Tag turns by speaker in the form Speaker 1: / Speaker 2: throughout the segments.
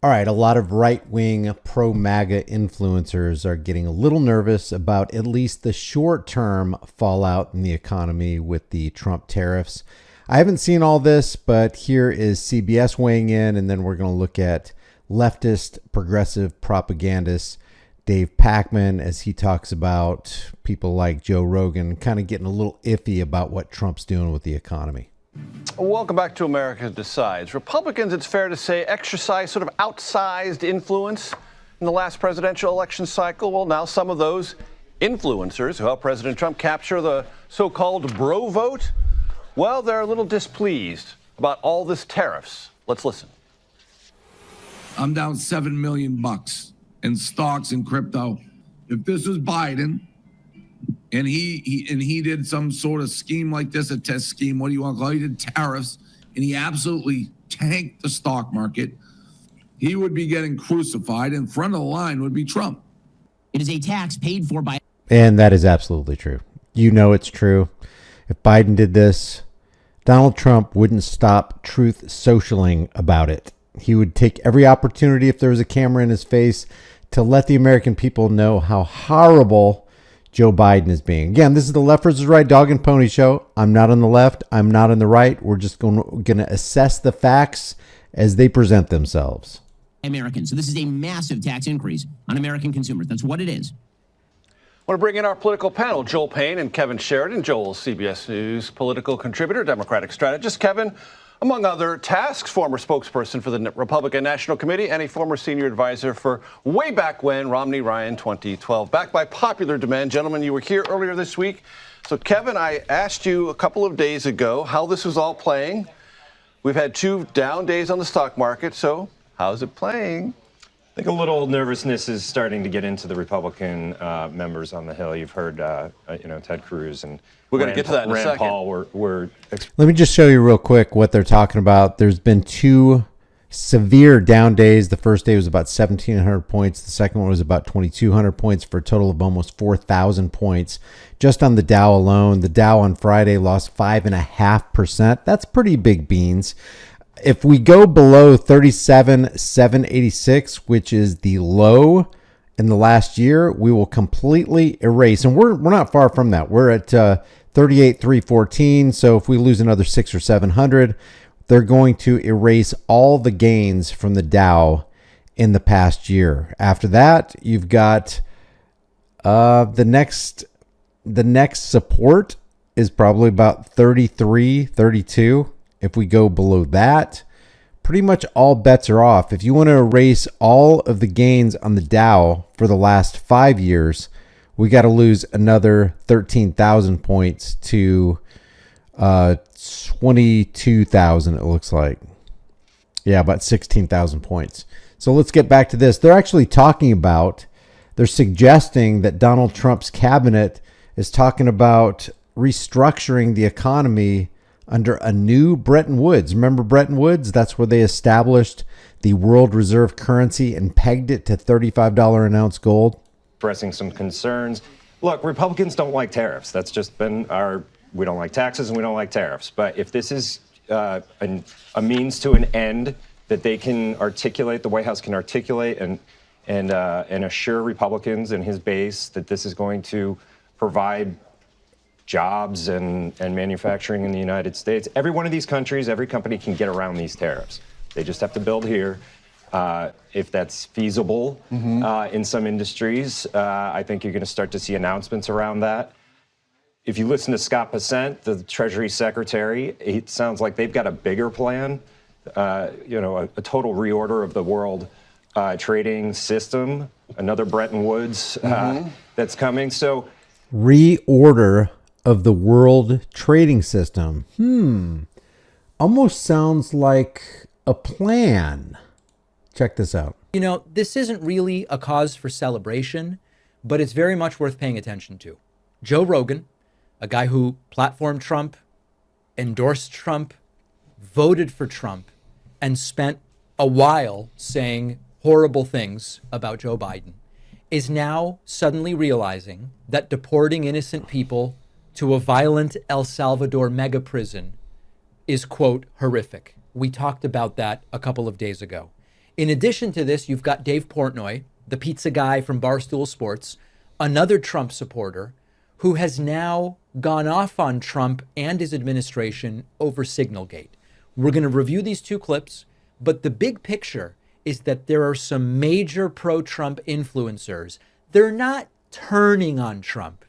Speaker 1: All right, a lot of right-wing pro-MAGA influencers are getting a little nervous about at least the short-term fallout in the economy with the Trump tariffs. I haven't seen all this, but here is CBS weighing in, and then we're going to look at leftist progressive propagandist Dave Pakman as he talks about people like Joe Rogan kind of getting a little iffy about what Trump's doing with the economy.
Speaker 2: Welcome back to America Decides. Republicans, it's fair to say, exercised sort of outsized influence in the last presidential election cycle. Well, now some of those influencers who helped President Trump capture the so-called bro vote, well, they're a little displeased about all this tariffs. Let's listen.
Speaker 3: I'm down $7 million in stocks and crypto. If this was Biden, and he did some sort of scheme like this, a test scheme, what do you want to call it? He did tariffs, and he absolutely tanked the stock market. He would be getting crucified. In front of the line would be Trump.
Speaker 4: It is a tax paid for by...
Speaker 1: And that is absolutely true. You know it's true. If Biden did this, Donald Trump wouldn't stop truth socialing about it. He would take every opportunity, if there was a camera in his face, to let the American people know how horrible Joe Biden is being. Again, this is the Left versus Right Dog and Pony Show. I'm not on the left. I'm not on the right. We're just going to assess the facts as they present themselves.
Speaker 4: Americans. So this is a massive tax increase on American consumers. That's what it is.
Speaker 2: I want to bring in our political panel, Joel Payne and Kevin Sheridan. Joel, CBS News political contributor, Democratic strategist. Kevin, among other tasks, former spokesperson for the Republican National Committee and a former senior advisor for way back when, Romney-Ryan 2012. Back by popular demand. Gentlemen, you were here earlier this week. So, Kevin, I asked you a couple of days ago how this was all playing. We've had 2 down days on the stock market. So how's it playing?
Speaker 5: I think a little nervousness is starting to get into the Republican members on the Hill. You've heard, Ted Cruz and
Speaker 2: we're going to get to that in a second.
Speaker 5: Paul were
Speaker 1: Let me just show you real quick what they're talking about. There's been 2 severe down days. The first day was about 1,700 points. The second one was about 2,200 points for a total of almost 4,000 points. Just on the Dow alone, the Dow on Friday lost 5.5%. That's pretty big beans. If we go below 37,786, which is the low in the last year, we will completely erase. And we're not far from that. We're at 38,314. So if we lose another 600 or 700, they're going to erase all the gains from the Dow in the past year. After that, you've got the next support is probably about 33, 32. If we go below that, pretty much all bets are off. If you want to erase all of the gains on the Dow for the last 5 years, we got to lose another 13,000 points to 22,000, it looks like. Yeah, about 16,000 points. So let's get back to this. They're suggesting that Donald Trump's cabinet is talking about restructuring the economy under a new Bretton Woods. Remember Bretton Woods? That's where they established the world reserve currency and pegged it to $35 an ounce gold.
Speaker 5: expressing some concerns. Look, Republicans don't like tariffs. That's just been we don't like taxes and we don't like tariffs. But if this is a means to an end that they can articulate, the White House can articulate and assure Republicans and his base that this is going to provide jobs and manufacturing in the United States. Every one of these countries, every company can get around these tariffs. They just have to build here. If that's feasible in some industries, I think you're going to start to see announcements around that. If you listen to Scott Bessent, the Treasury Secretary, it sounds like they've got a bigger plan, a total reorder of the world trading system, another Bretton Woods that's coming. So,
Speaker 1: reorder of the world trading system. Almost sounds like a plan. Check this out.
Speaker 6: You know, this isn't really a cause for celebration, but it's very much worth paying attention to. Joe Rogan, a guy who platformed Trump, endorsed Trump, voted for Trump, and spent a while saying horrible things about Joe Biden, is now suddenly realizing that deporting innocent people to a violent El Salvador mega prison is, quote, horrific. We talked about that a couple of days ago. In addition to this, you've got Dave Portnoy, the pizza guy from Barstool Sports, another Trump supporter, who has now gone off on Trump and his administration over Signalgate. We're going to review these two clips, but the big picture is that there are some major pro-Trump influencers. They're not turning on Trump,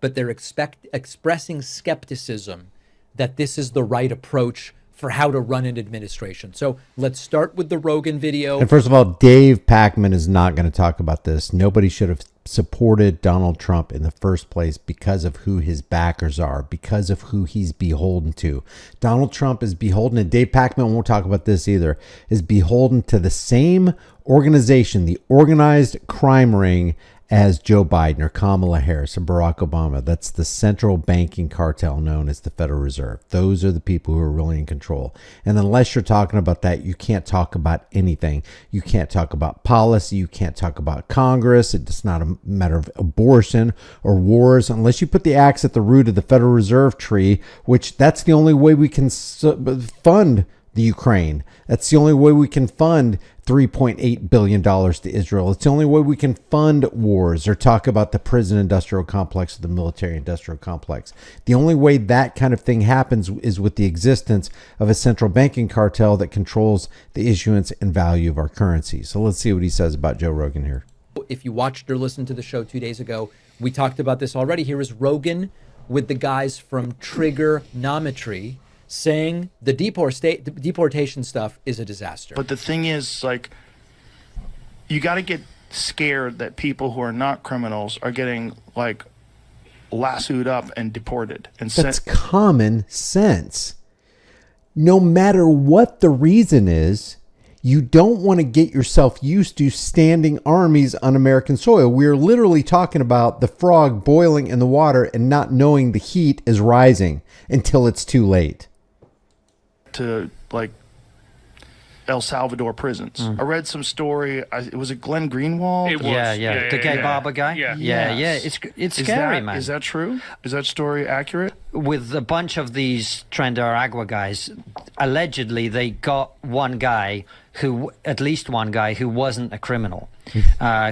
Speaker 6: but they're expressing skepticism that this is the right approach for how to run an administration. So let's start with the Rogan video.
Speaker 1: And first of all, Dave Pakman is not going to talk about this. Nobody should have supported Donald Trump in the first place because of who his backers are, because of who he's beholden to. Donald Trump is beholden, and Dave Pakman won't talk about this either, is beholden to the same organization, the organized crime ring, as Joe Biden or Kamala Harris or Barack Obama. That's the central banking cartel known as the Federal Reserve. Those are the people who are really in control. And unless you're talking about that, you can't talk about anything. You can't talk about policy. You can't talk about Congress. It's not a matter of abortion or wars unless you put the axe at the root of the Federal Reserve tree, which that's the only way we can fund the Ukraine. That's the only way we can fund $3.8 billion to Israel. It's the only way we can fund wars or talk about the prison industrial complex or the military industrial complex. The only way that kind of thing happens is with the existence of a central banking cartel that controls the issuance and value of our currency. So let's see what he says about Joe Rogan here.
Speaker 6: If you watched or listened to the show 2 days ago, we talked about this already. Here is Rogan with the guys from Trigonometry saying the deportation stuff is a disaster.
Speaker 7: But the thing is, like, you got to get scared that people who are not criminals are getting, like, lassoed up and deported. And
Speaker 1: that's common sense. No matter what the reason is, you don't want to get yourself used to standing armies on American soil. We're literally talking about the frog boiling in the water and not knowing the heat is rising until it's too late.
Speaker 7: To, like, El Salvador prisons. I read some story. Was it Glenn Greenwald?
Speaker 8: It was. Yeah. The gay barber guy. Yeah. It's scary, man.
Speaker 7: Is that true? Is that story accurate?
Speaker 8: With a bunch of these Agua guys, allegedly they got at least one guy who wasn't a criminal,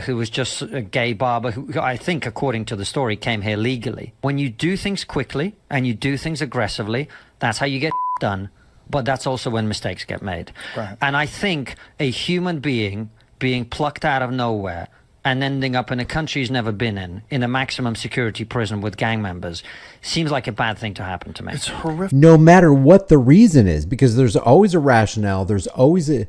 Speaker 8: who was just a gay barber who I think, according to the story, came here legally. When you do things quickly and you do things aggressively, that's how you get done. But that's also when mistakes get made. Right. And I think a human being being plucked out of nowhere and ending up in a country he's never been in a maximum security prison with gang members, seems like a bad thing to happen to me.
Speaker 7: It's horrific.
Speaker 1: No matter what the reason is, because there's always a rationale, there's always a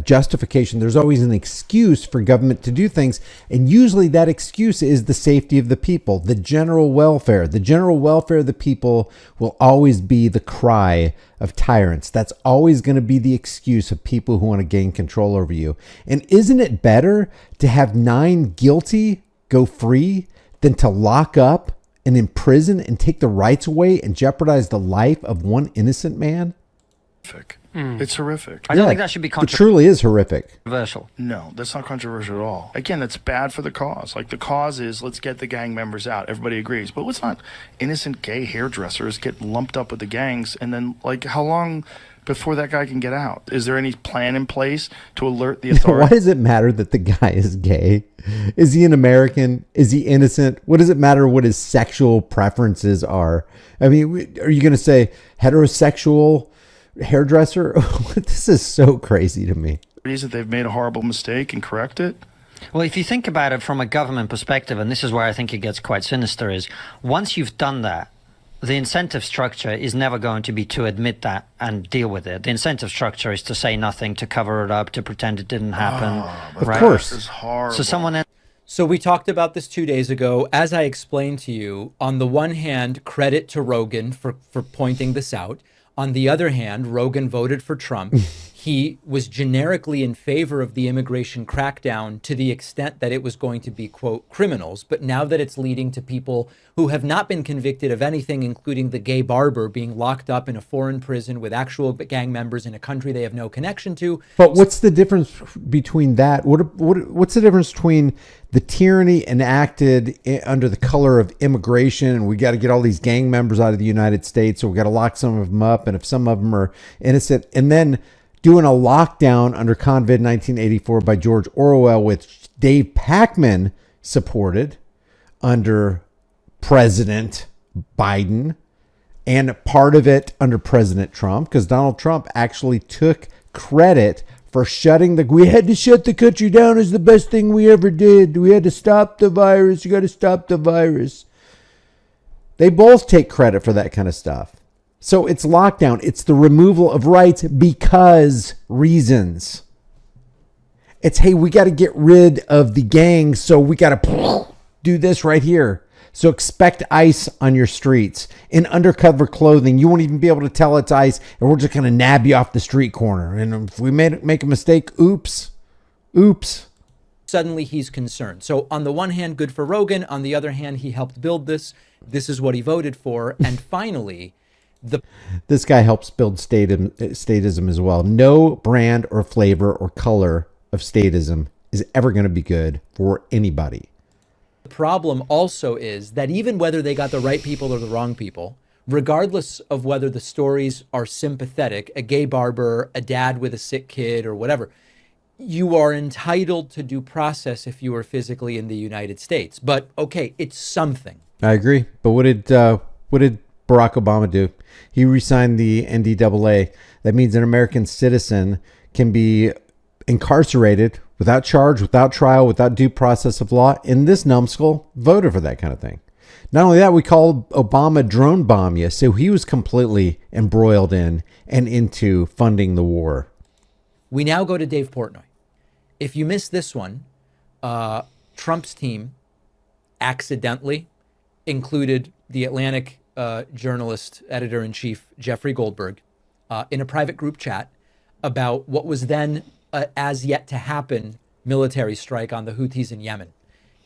Speaker 1: justification, there's always an excuse for government to do things, and usually that excuse is the safety of the people, the general welfare. The general welfare of the people will always be the cry of tyrants. That's always going to be the excuse of people who want to gain control over you. And isn't it better to have 9 guilty go free than to lock up and imprison and take the rights away and jeopardize the life of one innocent man?
Speaker 7: It's horrific.
Speaker 8: I don't think that should be
Speaker 1: It truly is horrific.
Speaker 8: controversial.
Speaker 7: No, that's not controversial at all. Again, that's bad for the cause. Like, the cause is, let's get the gang members out. Everybody agrees. But let's not innocent gay hairdressers get lumped up with the gangs. And then, like, how long before that guy can get out? Is there any plan in place to alert the authorities?
Speaker 1: Why does it matter that the guy is gay? Is he an American? Is he innocent? What does it matter what his sexual preferences are? I mean, are you going to say heterosexual hairdresser? This is so crazy to me.
Speaker 7: That they've made a horrible mistake and correct it?
Speaker 8: Well, if you think about it from a government perspective, and this is where I think it gets quite sinister, is once you've done that, the incentive structure is never going to be to admit that and deal with it. The incentive structure is to say nothing, to cover it up, to pretend it didn't happen.
Speaker 1: Of course.
Speaker 7: This is horrible.
Speaker 6: So we talked about this 2 days ago. As I explained to you, on the one hand, credit to Rogan for pointing this out. On the other hand, Rogan voted for Trump. He was generically in favor of the immigration crackdown to the extent that it was going to be, quote, criminals. But now that it's leading to people who have not been convicted of anything, including the gay barber being locked up in a foreign prison with actual gang members in a country they have no connection to.
Speaker 1: But what's the difference between that? What's the difference between the tyranny enacted under the color of immigration, and we got to get all these gang members out of the United States, so we got to lock some of them up, and if some of them are innocent, and then doing a lockdown under Convid 1984 by George Orwell, which Dave Pachman supported under President Biden, and part of it under President Trump, because Donald Trump actually took credit for we had to shut the country down as the best thing we ever did. We had to stop the virus. You got to stop the virus. They both take credit for that kind of stuff. So it's lockdown. It's the removal of rights because reasons. It's, hey, we got to get rid of the gangs, so we got to do this right here. So expect ICE on your streets. In undercover clothing, you won't even be able to tell it's ICE, and we're just going to nab you off the street corner. And if we make a mistake, oops.
Speaker 6: Suddenly he's concerned. So on the one hand, good for Rogan. On the other hand, he helped build this. This is what he voted for. And finally,
Speaker 1: this guy helps build statism as well. No brand or flavor or color of statism is ever going to be good for anybody.
Speaker 6: The problem also is that even whether they got the right people or the wrong people, regardless of whether the stories are sympathetic, a gay barber, a dad with a sick kid, or whatever, you are entitled to due process if you are physically in the United States. But okay, it's something.
Speaker 1: I agree. But what did Barack Obama do? He re-signed the NDAA. That means an American citizen can be incarcerated without charge, without trial, without due process of law. And this numbskull voted for that kind of thing. Not only that, we called Obama drone bomb you. So he was completely embroiled in and into funding the war.
Speaker 6: We now go to Dave Portnoy. If you missed this one, Trump's team accidentally included the Atlantic journalist, editor-in-chief, Jeffrey Goldberg, in a private group chat about what was then as yet to happen military strike on the Houthis in Yemen.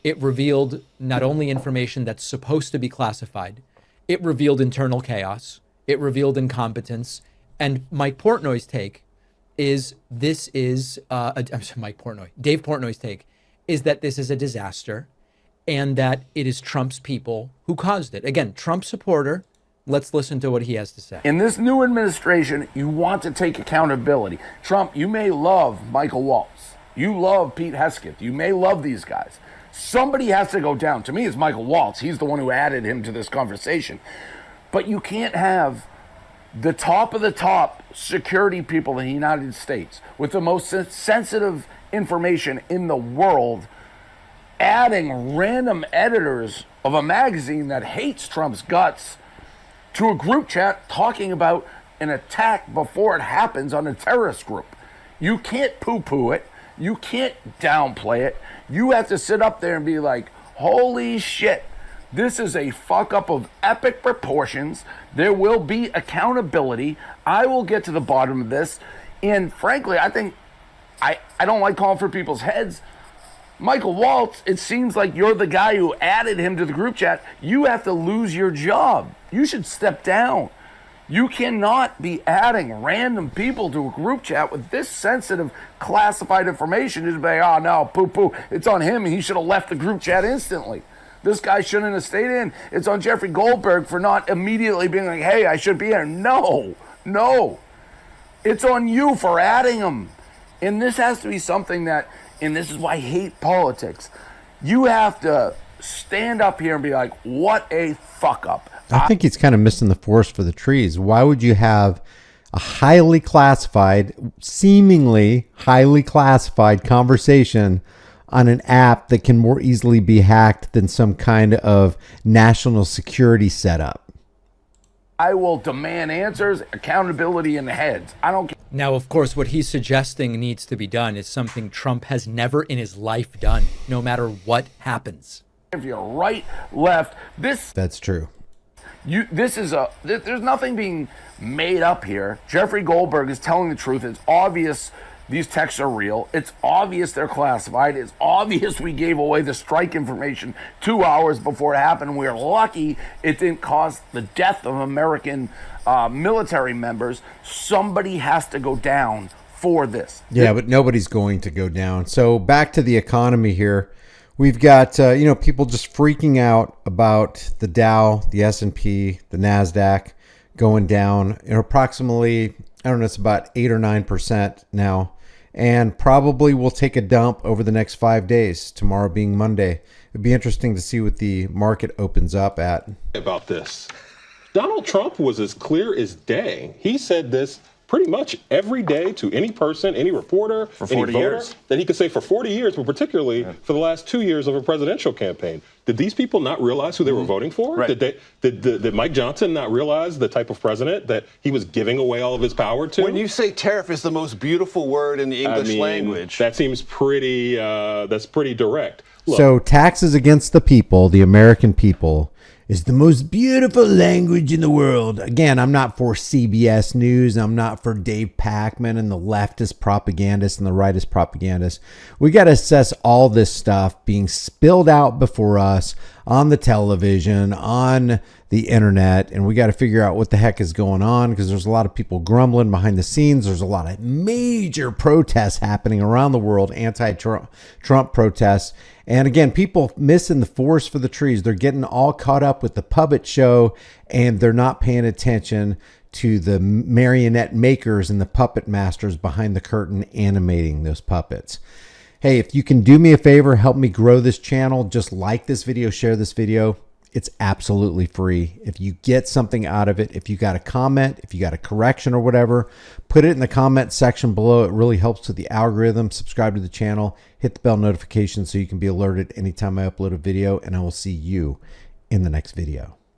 Speaker 6: It revealed not only information that's supposed to be classified, it revealed internal chaos, it revealed incompetence, and Dave Portnoy's take is that this is a disaster and that it is Trump's people who caused it. Again, Trump supporter. Let's listen to what he has to say.
Speaker 9: In this new administration, you want to take accountability. Trump, you may love Michael Waltz. You love Pete Hesketh. You may love these guys. Somebody has to go down. To me, it's Michael Waltz. He's the one who added him to this conversation. But you can't have the top of the top security people in the United States with the most sensitive information in the world adding random editors of a magazine that hates Trump's guts to a group chat talking about an attack before it happens on a terrorist group. You can't poo-poo it. You can't downplay it. You have to sit up there and be like, holy shit, this is a fuck up of epic proportions. There will be accountability. I will get to the bottom of this. And frankly, I think, I don't like calling for people's heads. Michael Waltz, it seems like you're the guy who added him to the group chat. You have to lose your job. You should step down. You cannot be adding random people to a group chat with this sensitive, classified information. Just be like, oh no, poo-poo, it's on him. He should have left the group chat instantly. This guy shouldn't have stayed in. It's on Jeffrey Goldberg for not immediately being like, hey, I should be here. No. It's on you for adding him. And this has to be something that, and this is why I hate politics, you have to stand up here and be like, what a fuck up.
Speaker 1: I think he's kind of missing the forest for the trees. Why would you have a highly classified, seemingly highly classified conversation on an app that can more easily be hacked than some kind of national security setup?
Speaker 9: I will demand answers, accountability in the heads. I don't care.
Speaker 6: Now, of course, what he's suggesting needs to be done is something Trump has never in his life done, no matter what happens.
Speaker 9: If you're right, left,
Speaker 1: that's true.
Speaker 9: There's nothing being made up here. Jeffrey Goldberg is telling the truth. It's obvious these texts are real. It's obvious they're classified. It's obvious we gave away the strike information 2 hours before it happened. We're lucky it didn't cause the death of American military members. Somebody has to go down for this.
Speaker 1: Yeah, but nobody's going to go down. So back to the economy here. We've got, people just freaking out about the Dow, the S&P, the NASDAQ going down approximately I don't know, it's about 8 or 9% now, and probably will take a dump over the next 5 days, tomorrow being Monday. It'd be interesting to see what the market opens up at.
Speaker 10: About this, Donald Trump was as clear as day. He said this pretty much every day to any person, any reporter,
Speaker 5: For
Speaker 10: any
Speaker 5: 40
Speaker 10: voter,
Speaker 5: years.
Speaker 10: that he could say for 40 years, but particularly for the last 2 years of a presidential campaign. Did these people not realize who they were voting for?
Speaker 5: Right.
Speaker 10: Did Mike Johnson not realize the type of president that he was giving away all of his power to?
Speaker 2: When you say tariff is the most beautiful word in the English language.
Speaker 10: That seems pretty, that's pretty direct. Look,
Speaker 1: So taxes against the people, the American people, is the most beautiful language in the world. Again, I'm not for CBS News. I'm not for Dave Packman and the leftist propagandists and the rightist propagandists. We got to assess all this stuff being spilled out before us on the television, on the internet, and we got to figure out what the heck is going on, because there's a lot of people grumbling behind the scenes. There's a lot of major protests happening around the world, anti-Trump protests. And again, people missing the forest for the trees. They're getting all caught up with the puppet show, and they're not paying attention to the marionette makers and the puppet masters behind the curtain animating those puppets. Hey, if you can do me a favor, help me grow this channel, just like this video, share this video. It's absolutely free. If you get something out of it, if you got a comment, if you got a correction or whatever, put it in the comment section below. It really helps with the algorithm. Subscribe to the channel, hit the bell notification so you can be alerted anytime I upload a video, and I will see you in the next video.